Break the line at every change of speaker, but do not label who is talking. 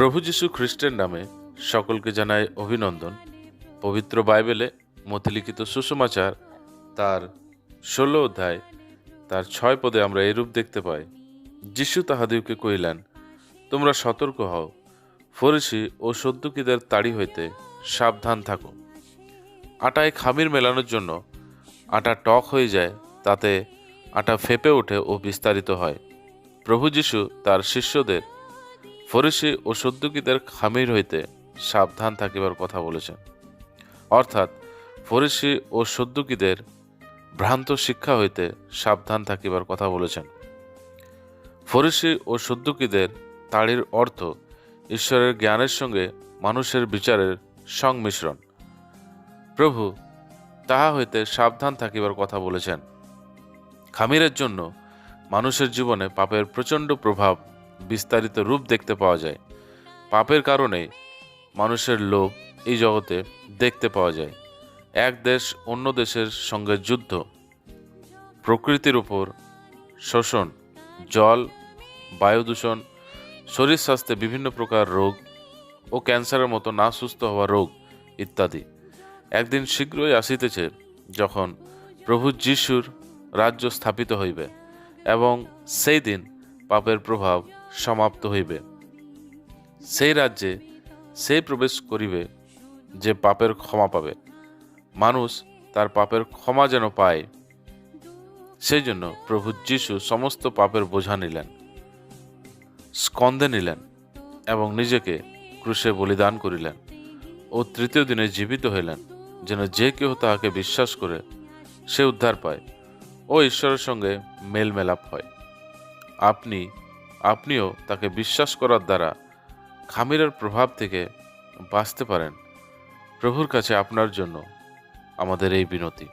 প্রভু যীশু খ্রিস্টের নামে সকলকে জানায় অভিনন্দন। পবিত্র বাইবেলে মথিলিখিত সুসমাচার তার 16 অধ্যায় তার 6 পদে আমরা এরূপ দেখতে পাই। যীশু তাহাদিওকে কহিলেন, তোমরা সতর্ক হও, ফরিসি ও সদ্দুকীদের তাড়ি হইতে সাবধান থাকো। আটায় খামির মেলানোর জন্য আটা টক হয়ে যায়, তাতে আটা ফেঁপে ওঠে ও বিস্তারিত হয়। প্রভু যীশু তার শিষ্যদের ফরিসি ও সদ্দুকীদের খামির হইতে সাবধান থাকিবার কথা বলেছেন। অর্থাৎ ফরিসি ও সদ্দুকীদের ভ্রান্ত শিক্ষা হইতে সাবধান থাকিবার কথা বলেছেন। ফরিসি ও সদ্দুকীদের তাড়ির অর্থ ঈশ্বরের জ্ঞানের সঙ্গে মানুষের বিচারের সংমিশ্রণ। প্রভু তাহা হইতে সাবধান থাকিবার কথা বলেছেন। খামিরের জন্য মানুষের জীবনে পাপের প্রচণ্ড প্রভাব বিস্তারিত রূপ দেখতে পাওয়া যায়। পাপের কারণে মানুষের লোভ এই জগতে দেখতে পাওয়া যায়। এক দেশ অন্য দেশের সঙ্গে যুদ্ধ, প্রকৃতির উপর শোষণ, জল বায়ু দূষণ, শরীর স্বাস্থ্যে বিভিন্ন প্রকার রোগ ও ক্যান্সারের মতো না সুস্থ হওয়া রোগ ইত্যাদি। একদিন শীঘ্রই আসিতেছে যখন প্রভু যীশুর রাজ্য স্থাপিত হইবে এবং সেই দিন পাপের প্রভাব সমাপ্ত হইবে। সেই রাজ্যে সেই প্রবেশ করিবে যে পাপের ক্ষমা পাবে। মানুষ তার পাপের ক্ষমা যেন পায়, সেই জন্য প্রভু যীশু সমস্ত পাপের বোঝা নিলেন, স্কন্ধে নিলেন এবং নিজেকে ক্রুশে বলিদান করিলেন ও তৃতীয় দিনে জীবিত হইলেন, যেন যে কেউ তাহাকে বিশ্বাস করে সে উদ্ধার পায় ও ঈশ্বরের সঙ্গে মেলমেলাপ হয়। আপনিও তাকে বিশ্বাস করার দ্বারা খামিরের প্রভাব থেকে বাঁচতে পারেন। প্রভুর কাছে আপনার জন্য আমাদের এই বিনতি।